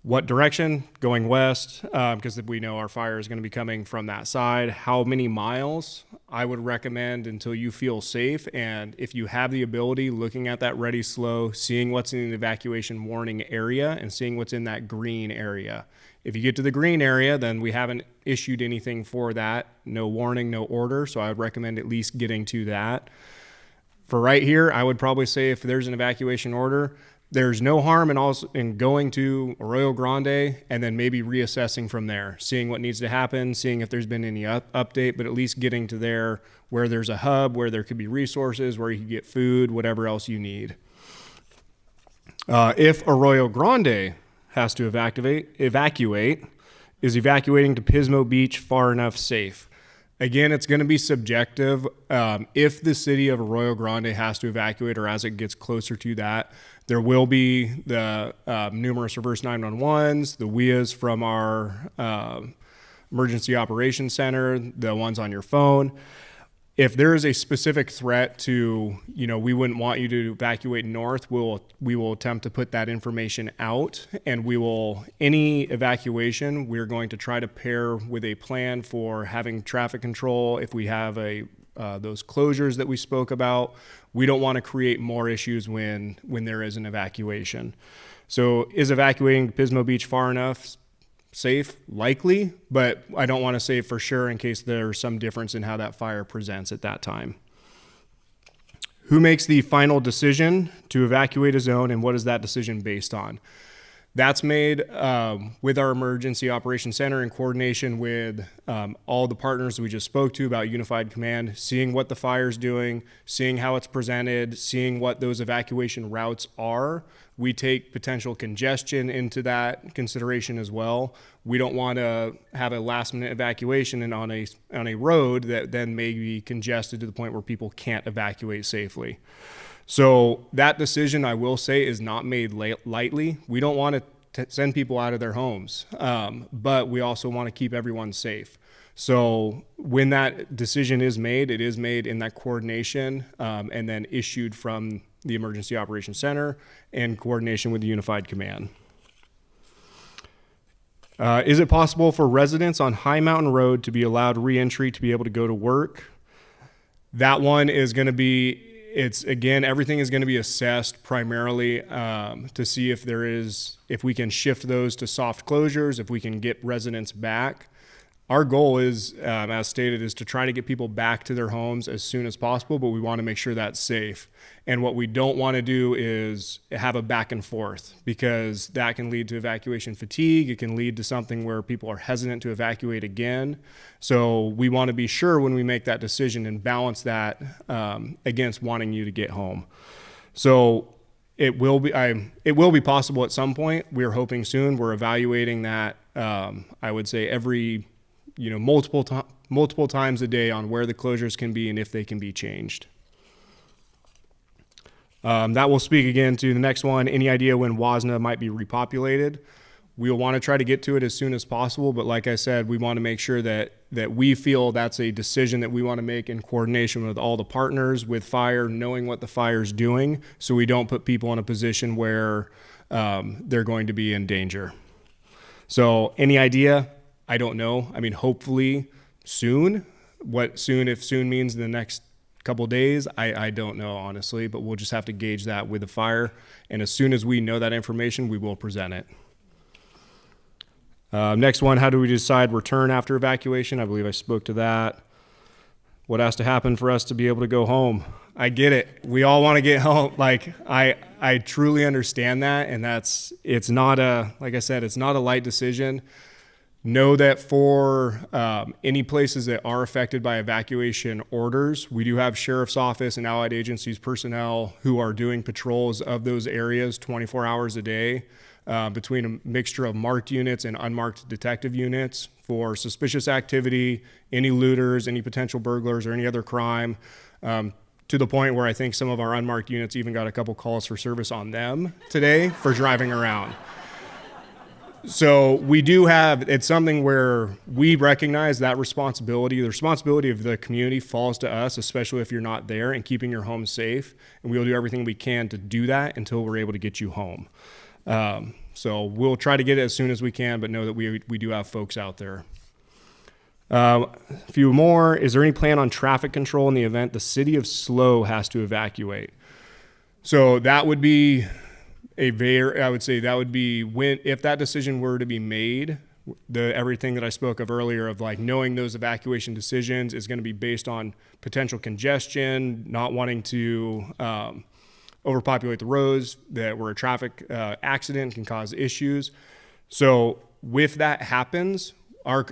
What direction? Going west, because we know our fire is going to be coming from that side. How many miles? I would recommend until you feel safe, and if you have the ability, looking at that ready slow, seeing what's in the evacuation warning area and seeing what's in that green area. If you get to the green area, then we haven't issued anything for that. No warning, no order, so I would recommend at least getting to that. For right here, I would probably say if there's an evacuation order, there's no harm in going to Arroyo Grande and then maybe reassessing from there, seeing what needs to happen, seeing if there's been any update, but at least getting to there where there's a hub, where there could be resources, where you can get food, whatever else you need. If Arroyo Grande has to evacuate, is evacuating to Pismo Beach far enough safe? Again, it's going to be subjective. If the city of Arroyo Grande has to evacuate, or as it gets closer to that, there will be the numerous reverse 911s, the WIAs from our emergency operations center, the ones on your phone. If there is a specific threat to, we wouldn't want you to evacuate north, we will attempt to put that information out, and any evacuation, we're going to try to pair with a plan for having traffic control. If we have those closures that we spoke about, we don't want to create more issues when there is an evacuation. So is evacuating Pismo Beach far enough safe? Likely, but I don't want to say for sure in case there's some difference in how that fire presents at that time. Who makes the final decision to evacuate a zone, and what is that decision based on? That's made with our Emergency Operations Center in coordination with all the partners we just spoke to about Unified Command, seeing what the fire's doing, seeing how it's presented, seeing what those evacuation routes are. We take potential congestion into that consideration as well. We don't want to have a last minute evacuation and on a road that then may be congested to the point where people can't evacuate safely. So that decision, I will say, is not made lightly. We don't want to send people out of their homes, but we also want to keep everyone safe. So when that decision is made, it is made in that coordination and then issued from the Emergency Operations Center in coordination with the Unified Command. Is it possible for residents on High Mountain Road to be allowed re-entry to be able to go to work? That one is going to be, everything is going to be assessed primarily to see if we can shift those to soft closures, if we can get residents back. Our goal is, as stated, is to try to get people back to their homes as soon as possible, but we want to make sure that's safe. And what we don't want to do is have a back and forth, because that can lead to evacuation fatigue. It can lead to something where people are hesitant to evacuate again. So we want to be sure when we make that decision and balance that against wanting you to get home. So it will be possible at some point. We're hoping soon. We're evaluating that, I would say, every multiple times a day on where the closures can be and if they can be changed. That will speak again to the next one. Any idea when Wasna might be repopulated? We'll want to try to get to it as soon as possible, but like I said, we want to make sure that we feel that's a decision that we want to make in coordination with all the partners, with fire, knowing what the fire's doing, so we don't put people in a position where they're going to be in danger. So any idea? I don't know. I mean, hopefully soon. What soon, if soon means the next couple days, I don't know, honestly, but we'll just have to gauge that with the fire. And as soon as we know that information, we will present it. Next one, how do we decide return after evacuation? I believe I spoke to that. What has to happen for us to be able to go home? I get it. We all want to get home. Like, I truly understand that. And it's not like I said, it's not a light decision. Know that for any places that are affected by evacuation orders, we do have Sheriff's Office and allied agencies personnel who are doing patrols of those areas 24 hours a day between a mixture of marked units and unmarked detective units for suspicious activity, any looters, any potential burglars, or any other crime, to the point where I think some of our unmarked units even got a couple calls for service on them today for driving around. So we do have, it's something where we recognize that responsibility. The responsibility of the community falls to us, especially if you're not there, and keeping your home safe. And we'll do everything we can to do that until we're able to get you home. So we'll try to get it as soon as we can, but know that we do have folks out there. A few more. Is there any plan on traffic control in the event the city of Slow has to evacuate? So that would be I would say that would be if that decision were to be made, everything that I spoke of earlier of like knowing those evacuation decisions is going to be based on potential congestion, not wanting to overpopulate the roads, that where a traffic accident can cause issues. So if that happens,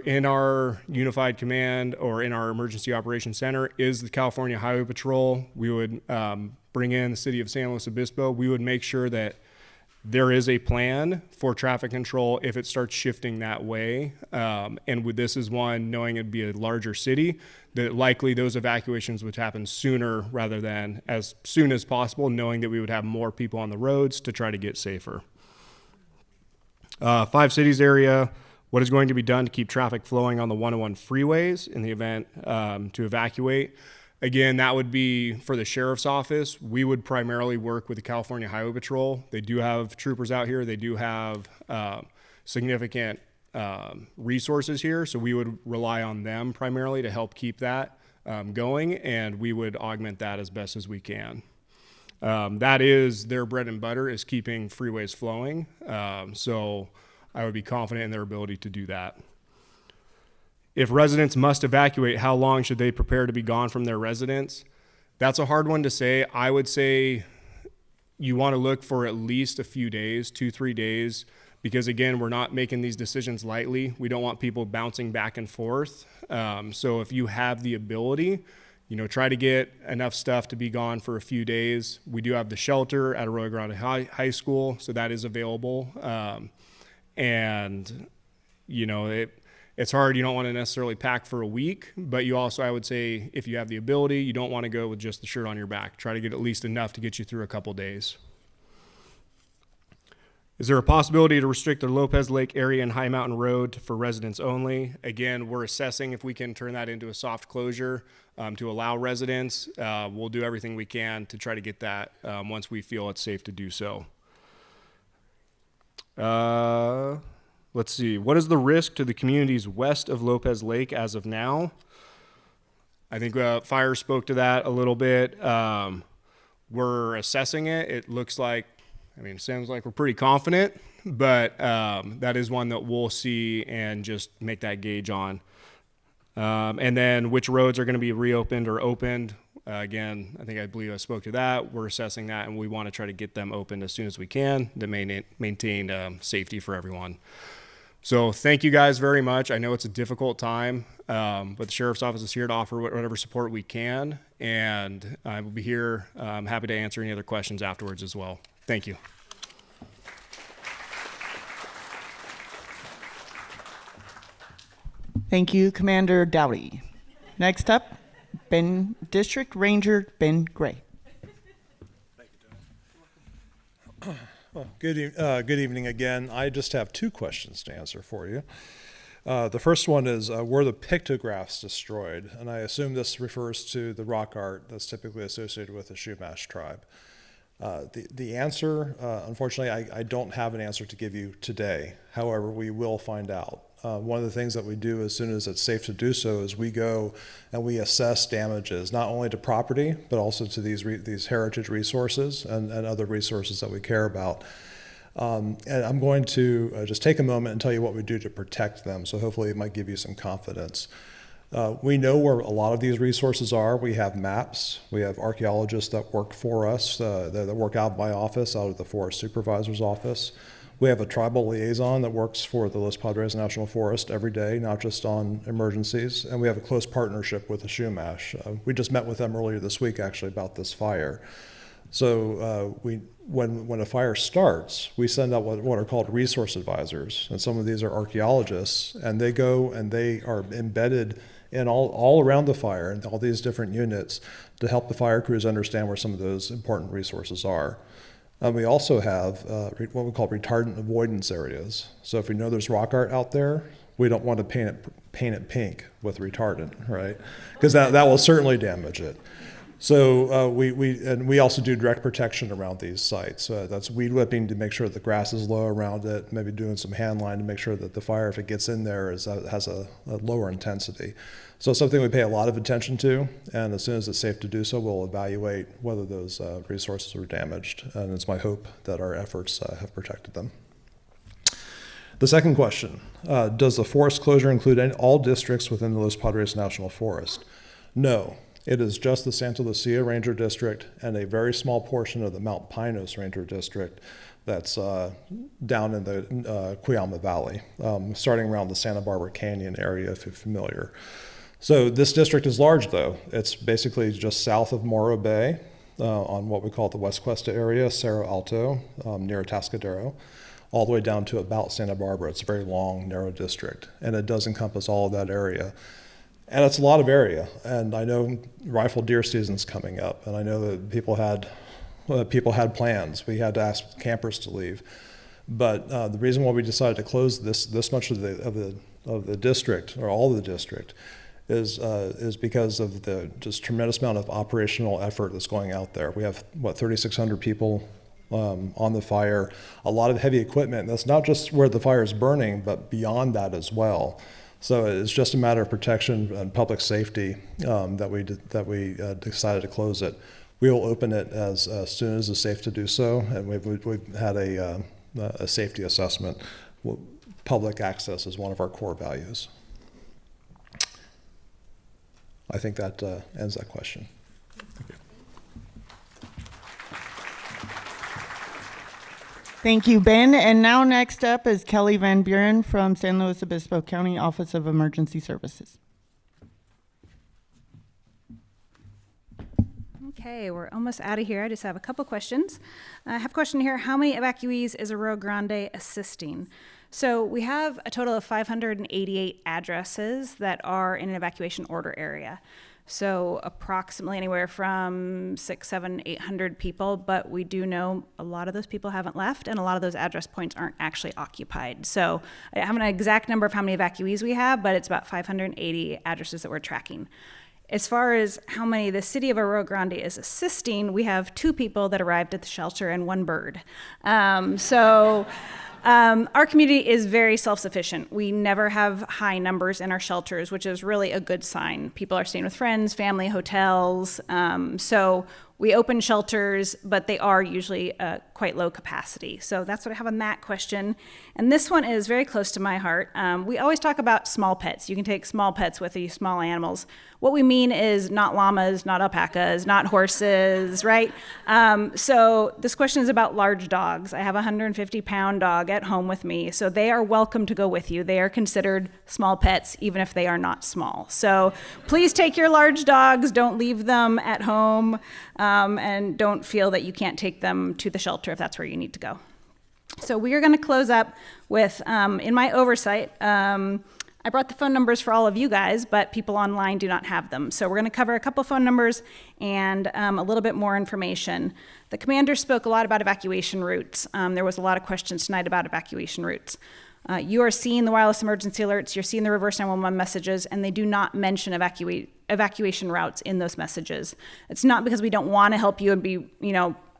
in our Unified Command or in our Emergency Operations Center is the California Highway Patrol. We would bring in the city of San Luis Obispo. We would make sure that there is a plan for traffic control if it starts shifting that way. And with this is one, knowing it'd be a larger city, that likely those evacuations would happen sooner rather than as soon as possible, knowing that we would have more people on the roads to try to get safer. 5 cities area, what is going to be done to keep traffic flowing on the 101 freeways in the event to evacuate? Again, that would be for the Sheriff's Office. We would primarily work with the California Highway Patrol. They do have troopers out here. They do have significant resources here. So we would rely on them primarily to help keep that going, and we would augment that as best as we can. That is their bread and butter, is keeping freeways flowing. So I would be confident in their ability to do that. If residents must evacuate, how long should they prepare to be gone from their residence? That's a hard one to say. I would say you want to look for at least a few days, 2-3 days, because again, we're not making these decisions lightly. We don't want people bouncing back and forth. So if you have the ability, try to get enough stuff to be gone for a few days. We do have the shelter at Arroyo Grande High School, so that is available. It's hard. You don't want to necessarily pack for a week, but you also, I would say, if you have the ability, you don't want to go with just the shirt on your back. Try to get at least enough to get you through a couple days. Is there a possibility to restrict the Lopez Lake area and High Mountain Road for residents only? Again, we're assessing if we can turn that into a soft closure to allow residents. We'll do everything we can to try to get that once we feel it's safe to do so. Let's see. What is the risk to the communities west of Lopez Lake as of now? I think Fire spoke to that a little bit. We're assessing it. It looks like, it sounds like we're pretty confident, but that is one that we'll see and just make that gauge on. And then which roads are going to be reopened or opened. Again, I believe I spoke to that. We're assessing that, and we want to try to get them opened as soon as we can to maintain safety for everyone. So thank you guys very much. I know it's a difficult time, but the Sheriff's Office is here to offer whatever support we can, and I will be here. I'm happy to answer any other questions afterwards as well. Thank you. Thank you, Commander Dowdy. Next up, District Ranger Ben Gray. Well, good evening again. I just have two questions to answer for you. The first one is, were the pictographs destroyed? And I assume this refers to the rock art that's typically associated with the Chumash tribe. The answer, unfortunately, I don't have an answer to give you today. However, we will find out. One of the things that we do as soon as it's safe to do so is we go and we assess damages, not only to property, but also to these heritage resources and other resources that we care about. And I'm going to just take a moment and tell you what we do to protect them, so hopefully it might give you some confidence. We know where a lot of these resources are. We have maps. We have archaeologists that work for us, that work out of my office, out of the Forest Supervisor's office. We have a tribal liaison that works for the Los Padres National Forest every day, not just on emergencies. And we have a close partnership with the Chumash. We just met with them earlier this week, actually, about this fire. So when a fire starts, we send out what are called resource advisors. And some of these are archaeologists, and they go and they are embedded in all around the fire and all these different units to help the fire crews understand where some of those important resources are. We also have what we call retardant avoidance areas. So if we know there's rock art out there, we don't want to paint it pink with retardant, right? Because that will certainly damage it. So we also do direct protection around these sites. That's weed whipping to make sure the grass is low around it, maybe doing some hand line to make sure that the fire, if it gets in there, has a lower intensity. So it's something we pay a lot of attention to, and as soon as it's safe to do so, we'll evaluate whether those resources were damaged, and it's my hope that our efforts have protected them. The second question, does the forest closure include all districts within the Los Padres National Forest? No. It is just the Santa Lucia Ranger District and a very small portion of the Mount Pinos Ranger District that's down in the Cuyama Valley, starting around the Santa Barbara Canyon area, if you're familiar. So this district is large, though. It's basically just south of Morro Bay on what we call the West Cuesta area, Cerro Alto, near Atascadero, all the way down to about Santa Barbara. It's a very long, narrow district, and it does encompass all of that area. And it's a lot of area, and I know rifle deer season's coming up, and I know that people had plans. We had to ask campers to leave, but the reason why we decided to close this much of the district, or all of the district, is because of the just tremendous amount of operational effort that's going out there. We have 3,600 people on the fire, a lot of heavy equipment. That's not just where the fire is burning, but beyond that as well. So it's just a matter of protection and public safety that we decided to close it. We will open it as soon as it's safe to do so, and we've had a safety assessment. Public access is one of our core values. I think that ends that question. Thank you. Thank you, Ben. And now next up is Kelly Van Buren from San Luis Obispo County Office of Emergency Services. Okay, we're almost out of here. I just have a couple questions. I have a question here. How many evacuees is Arroyo Grande assisting? So we have a total of 588 addresses that are in an evacuation order area. So approximately anywhere from 600, 700, 800 people, but we do know a lot of those people haven't left and a lot of those address points aren't actually occupied. So I don't have an exact number of how many evacuees we have, but it's about 580 addresses that we're tracking. As far as how many the city of Arroyo Grande is assisting, we have 2 people that arrived at the shelter and 1 bird. Our community is very self-sufficient. We never have high numbers in our shelters, which is really a good sign. People are staying with friends, family, hotels. So we open shelters, but they are usually quite low capacity. So that's what I have on that question. And this one is very close to my heart. We always talk about small pets. You can take small pets with you, small animals. What we mean is not llamas, not alpacas, not horses, right? So this question is about large dogs. I have a 150-pound dog at home with me, so they are welcome to go with you. They are considered small pets, even if they are not small. So please take your large dogs. Don't leave them at home, and don't feel that you can't take them to the shelter if that's where you need to go. So we are going to close up with, in my oversight, I brought the phone numbers for all of you guys, but people online do not have them. So we're going to cover a couple phone numbers and a little bit more information. The commander spoke a lot about evacuation routes. There was a lot of questions tonight about evacuation routes. You are seeing the wireless emergency alerts, you're seeing the reverse 911 messages, and they do not mention evacuation routes in those messages. It's not because we don't want to help you and be,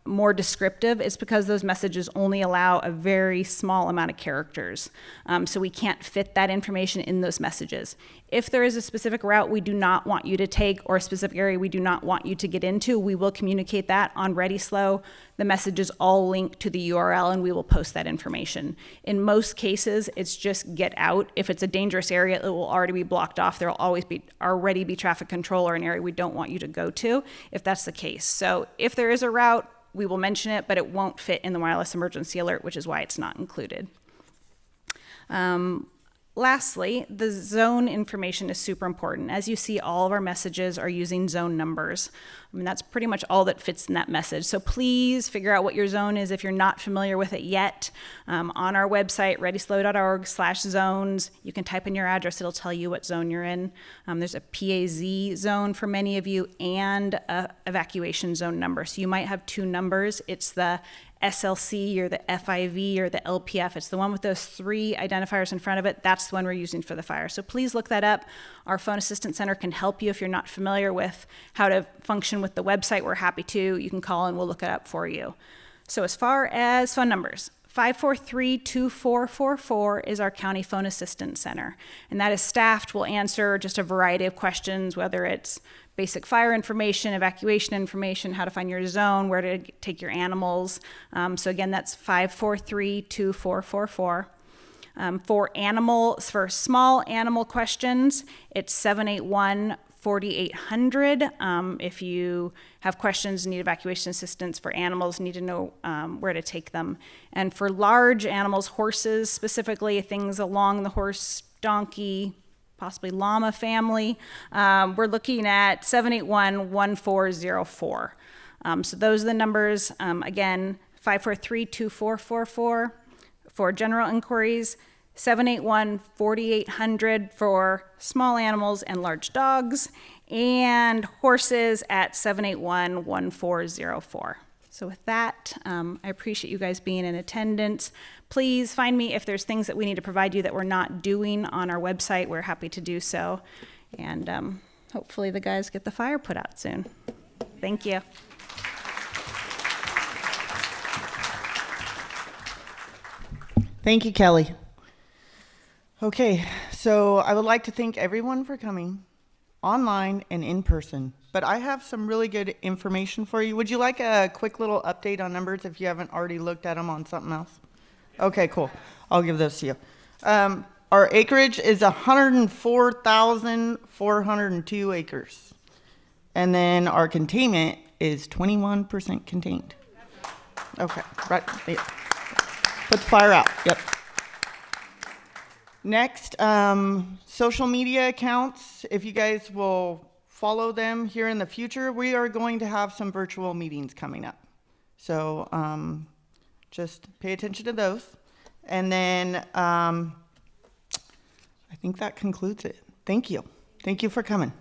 more descriptive. It's because those messages only allow a very small amount of characters. So we can't fit that information in those messages. If there is a specific route we do not want you to take or a specific area we do not want you to get into, we will communicate that on Ready Slow. The messages all link to the URL and we will post that information. In most cases, it's just get out. If it's a dangerous area, it will already be blocked off. There will already be traffic control or an area we don't want you to go to, if that's the case. So if there is a route, we will mention it, but it won't fit in the wireless emergency alert, which is why it's not included. Lastly, the zone information is super important. As you see, all of our messages are using zone numbers. I mean, that's pretty much all that fits in that message. So please figure out what your zone is if you're not familiar with it yet. On our website, readyslow.org/zones, you can type in your address. It'll tell you what zone you're in. There's a PAZ zone for many of you and a evacuation zone number. So you might have 2 numbers. It's the SLC or the FIV or the LPF. It's the one with those 3 identifiers in front of it. That's the one we're using for the fire. So please look that up. Our phone assistance center can help you if you're not familiar with how to function with the website. We're happy to. You can call and we'll look it up for you. So as far as phone numbers, 543-2444 is our county phone assistance center. And that is staffed. Will answer just a variety of questions, whether it's basic fire information, evacuation information, how to find your zone, where to take your animals. So again, that's 543-2444. For small animal questions, it's 781-4800. If you have questions, need evacuation assistance for animals, need to know where to take them. And for large animals, horses specifically, things along the horse, donkey, possibly llama family, we're looking at 781-1404. So those are the numbers. Again, 543-2444 for general inquiries, 781-4800 for small animals and large dogs, and horses at 781-1404. So with that, I appreciate you guys being in attendance. Please find me if there's things that we need to provide you that we're not doing on our website. We're happy to do so. And hopefully the guys get the fire put out soon. Thank you. Thank you, Kelly. Okay, so I would like to thank everyone for coming online and in person. But I have some really good information for you. Would you like a quick little update on numbers if you haven't already looked at them on something else? Okay, cool. I'll give those to you. Our acreage is 104,402 acres. And then our containment is 21% contained. Okay, right. Yeah. Put the fire out, yep. Next, social media accounts, if you guys will follow them here in the future, we are going to have some virtual meetings coming up. So just pay attention to those. And then I think that concludes it. Thank you. Thank you for coming.